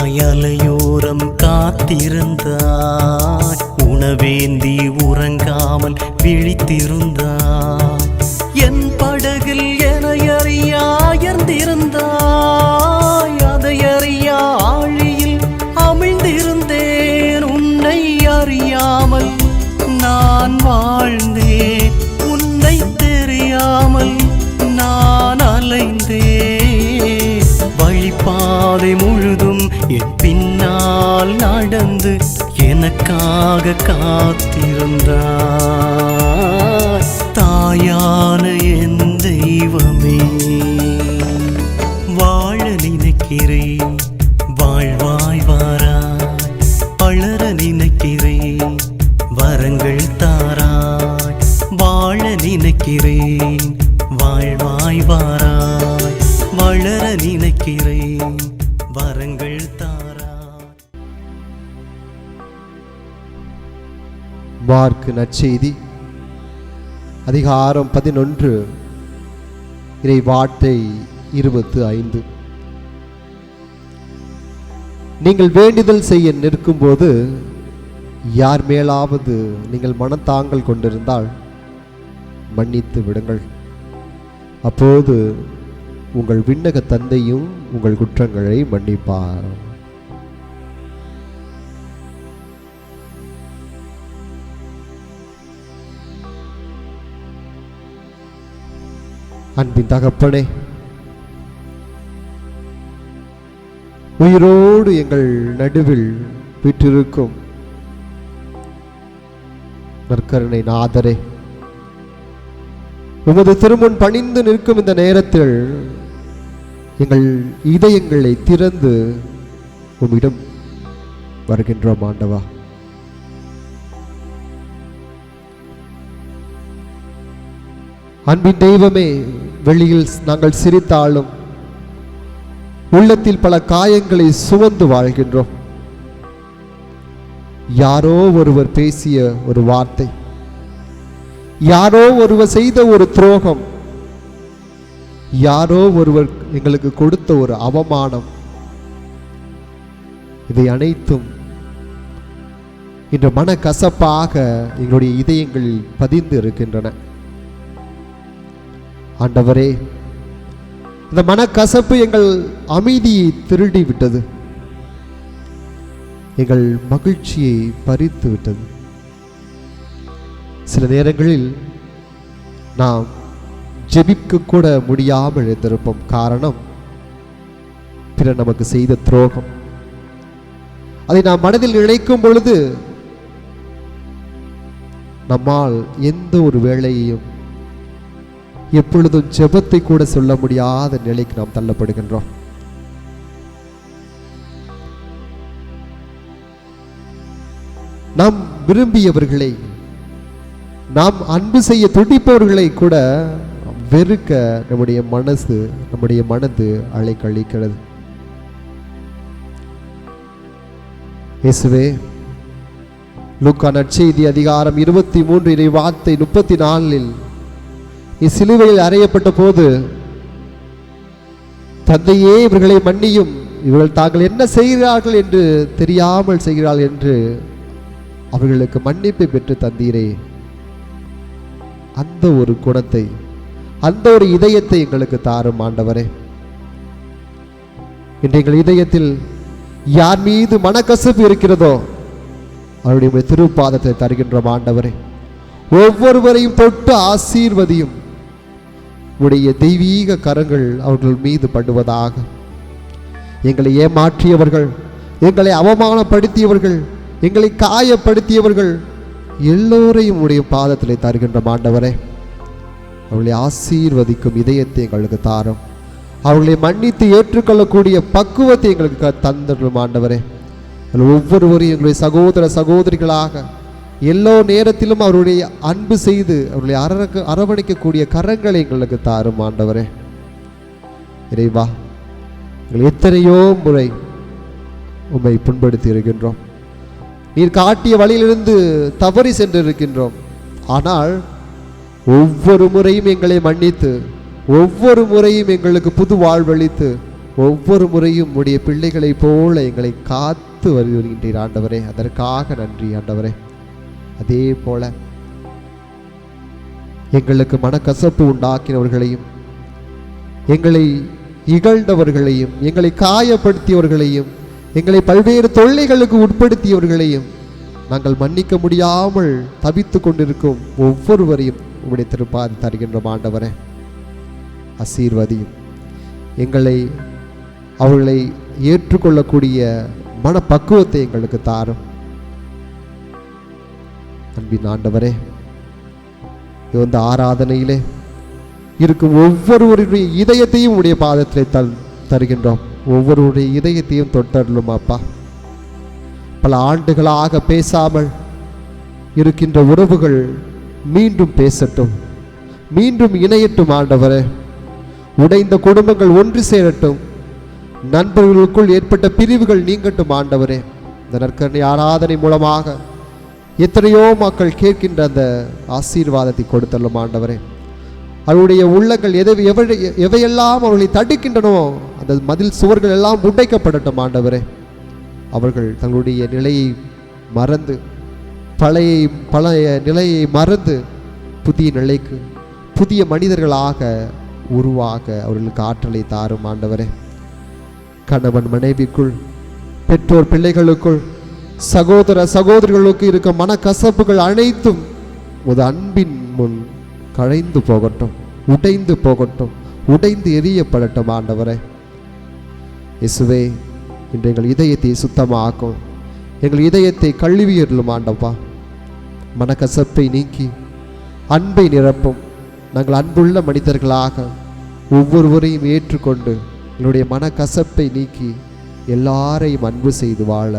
எனக்காய் அலையோரம் காத்திருந்தாய், உணவேந்தி உறங்காமல் விழித்திருந்தாய், என் படகில் எனையறியாயர்ந்திருந்தாய், அதை அறியா ஆழியில் அமிழ்ந்திருந்தேன். உன்னை அறியாமல் நான் வாழ்ந்தேன், உன்னை தெரியாமல் நான் அலைந்தேன். வழிபாதை முழுதும் என் பின்னால் நடந்து எனக்காக காத்திருந்தாய், தாயான என் தெய்வமே. வாழ நினைக்கிறேன் வாழ்வாய் வாராய், வளர நினைக்கிறேன் வரங்கள் தாராய். வாழ நினைக்கிறேன் வாழ்வாய் வாராய், வளர நினைக்கிறேன் வரங்கள் தாராய். மார்க் நற்செய்தி அதிகாரம் 11 இறை வார்த்தை 25. நீங்கள் வேண்டுதல் செய்ய நிற்கும்போது யார் மேலாவது நீங்கள் மனத்தாங்கல் கொண்டிருந்தால் மன்னித்து விடுங்கள், அப்போது உங்கள் விண்ணக தந்தையும் உங்கள் குற்றங்களை மன்னிப்பார். அன்பின் தகப்பனே, உயிரோடு எங்கள் நடுவில் வீற்றிருக்கும் நற்கருணை நாதரே, உமது திருமுன் பணிந்து நிற்கும் இந்த நேரத்தில் எங்கள் இதயங்களை திறந்து உம்மிடம் வருகின்றோம் ஆண்டவா. அன்பின் தெய்வமே, வெளியில் நாங்கள் சிரித்தாலும் உள்ளத்தில் பல காயங்களை சுமந்து வாழ்கின்றோம். யாரோ ஒருவர் பேசிய ஒரு வார்த்தை, யாரோ ஒருவர் செய்த ஒரு துரோகம், யாரோ ஒருவர் எங்களுக்கு கொடுத்த ஒரு அவமானம், இதை அனைத்தும் இன்று மனக்கசப்பாக எங்களுடைய இதயங்களில் பதிந்து இருக்கின்றன. ஆண்டவரே, இந்த மனக்கசப்பு எங்கள் அமைதியை திருடி விட்டது, எங்கள் மகிழ்ச்சியை பறித்து விட்டது. சில நேரங்களில் நாம் ஜெபிக்க கூட முடியாமல் இருந்திருப்போம். காரணம், பிறர் நமக்கு செய்த துரோகம். அதை நாம் மனதில் நினைக்கும் பொழுது நம்மால் எந்த ஒரு வேளையையும் எப்பொழுதும் ஜெபத்தை கூட சொல்ல முடியாத நிலைக்கு நாம் தள்ளப்படுகின்றோம். நாம் விரும்பியவர்களை, நாம் அன்பு செய்ய துடிப்பவர்களை கூட வெறுக்க நம்முடைய மனது அழைக்கிறது. இயேசுவே, லூக்கா நற்செய்தி அதிகாரம் 23 இறை வார்த்தை 34 சிலுவையில் அறையப்பட்ட போது, தந்தையே இவர்களை மன்னியும், இவர்கள் தாங்கள் என்ன செய்கிறார்கள் என்று தெரியாமல் செய்கிறார்கள் என்று அவர்களுக்கு மன்னிப்பை பெற்று தந்தீரே, அந்த ஒரு குணத்தை, அந்த ஒரு இதயத்தை எங்களுக்கு தாரும் ஆண்டவரே. இன்று எங்கள் இதயத்தில் யார் மீது மனக்கசப்பு இருக்கிறதோ அவருடைய திருப்பாதத்தை தருகின்றோம் ஆண்டவரே. ஒவ்வொருவரையும் தொட்டு ஆசீர்வதியும், உடைய தெய்வீக கரங்கள் அவர்கள் மீது படுவதாக. எங்களை ஏமாற்றியவர்கள், எங்களை அவமானப்படுத்தியவர்கள், எங்களை காயப்படுத்தியவர்கள் எல்லோரையும் உடைய பாதத்தில் தருகின்ற ஆண்டவரே. அவர்களை ஆசீர்வதிக்கும் இதயத்தை எங்களுக்கு தாரும், அவர்களை மன்னித்து ஏற்றுக்கொள்ளக்கூடிய பக்குவத்தை எங்களுக்கு தந்துடும் ஆண்டவரே. ஒவ்வொருவரையும் எங்களுடைய சகோதர சகோதரிகளாக எல்லா நேரத்திலும் அவருடைய அன்பு செய்து அவர்களை அரவணைக்கக்கூடிய கரங்களை எங்களுக்கு தாரும் ஆண்டவரே. இறைவா, எங்கள் எத்தனையோ முறை உம்மை புண்படுத்தி இருக்கின்றோம், நீர் காட்டிய வழியிலிருந்து தவறி சென்றிருக்கின்றோம். ஆனால் ஒவ்வொரு முறையும் எங்களை மன்னித்து, ஒவ்வொரு முறையும் எங்களுக்கு புது வாழ்வளித்து, ஒவ்வொரு முறையும் உடைய பிள்ளைகளைப் போல எங்களை காத்து வருகின்றீர் ஆண்டவரே. அதற்காக நன்றி ஆண்டவரே. அதே போல எங்களுக்கு மனக்கசப்பு உண்டாக்கினவர்களையும், எங்களை இகழ்ந்தவர்களையும், எங்களை காயப்படுத்தியவர்களையும், எங்களை பல்வேறு தொல்லைகளுக்கு உட்படுத்தியவர்களையும், நாங்கள் மன்னிக்க முடியாமல் தவித்து கொண்டிருக்கும் ஒவ்வொருவரையும் உம்முடைய திருப்பாதி தருகின்றோம் ஆண்டவரே. ஆசீர்வதியும் அவர்களை ஏற்றுக்கொள்ளக்கூடிய மனப்பக்குவத்தை எங்களுக்கு தாரும் அன்பின் ஆண்டவரே. இந்த ஆராதனையிலே இருக்கும் ஒவ்வொருவருடைய இதயத்தையும் உடைய பாதத்திலே தருகின்றோம். ஒவ்வொருவருடைய இதயத்தையும் தொட்டருளும் அப்பா. பல ஆண்டுகளாக பேசாமல் இருக்கின்ற உறவுகள் மீண்டும் பேசட்டும், மீண்டும் இணையட்டும் ஆண்டவரே. உடைந்த குடும்பங்கள் ஒன்று சேரட்டும், நண்பர்களுக்குள் ஏற்பட்ட பிரிவுகள் நீங்கட்டும் ஆண்டவரே. இந்த நற்கருணை ஆராதனை மூலமாக எத்தனையோ மக்கள் கேட்கின்ற அந்த ஆசீர்வாதத்தை கொடுத்தள்ளும் ஆண்டவரே. அவருடைய உள்ளங்கள் எவையெல்லாம் அவர்களை தடுக்கின்றனோ அந்த மதில் சுவர்கள் எல்லாம் உடைக்கப்படட்டும் ஆண்டவரே. அவர்கள் தங்களுடைய நிலையை மறந்து, பழைய நிலையை மறந்து புதிய நிலைக்கு, புதிய மனிதர்களாக உருவாக அவர்களுக்கு ஆற்றலை தாரும் ஆண்டவரே. கணவன் மனைவிக்குள், பெற்றோர் பிள்ளைகளுக்குள், சகோதர சகோதரிகளுக்கு இருக்க மனக்கசப்புகள் அனைத்தும் ஒரு அன்பின் முன் களைந்து போகட்டும், உடைந்து போகட்டும், உடைந்து எரியப்படட்டும் ஆண்டவரே. இயேசுவே, இன்று எங்கள் இதயத்தை சுத்தமாக்கும், எங்கள் இதயத்தை கழுவியருளும் ஆண்டவா. மனக்கசப்பை நீக்கி அன்பை நிரப்பும். நாங்கள் அன்புள்ள மனிதர்களாக ஒவ்வொருவரையும் ஏற்றுக்கொண்டு எங்களுடைய மனக்கசப்பை நீக்கி எல்லாரையும் அன்பு செய்து வாழ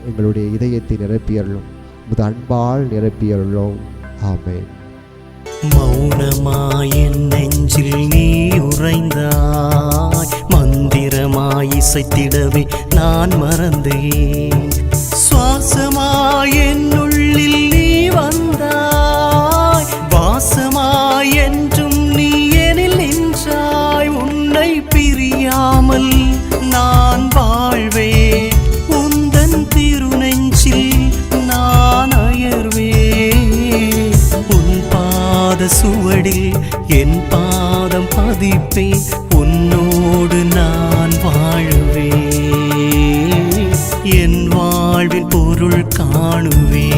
எங்களுடைய இதயத்தை நிரப்பியருளும். உமது அன்பால் நிரப்பியருளும். ஆமென். மௌனமாய் என் நெஞ்சில் நீ உறைந்தாய், மந்திரமாய் இசைத்திடவே நான் மறந்தேன். சுவாசமாய் என் உள்ளில் நீ வந்தாய், வாசமாய் என்றும் நீ எனில் நின்றாய். உன்னை பிரியாமல் நான் வாழ்வேன், உந்தன் திருநெஞ்சில் நான் அயர்வேன். உன் பாத சுவடில் என் பாதம் பதிப்பேன், உன்னோடு நான் வாழுவேன். என் வாழ்வின் பொருள் காணுவேன்.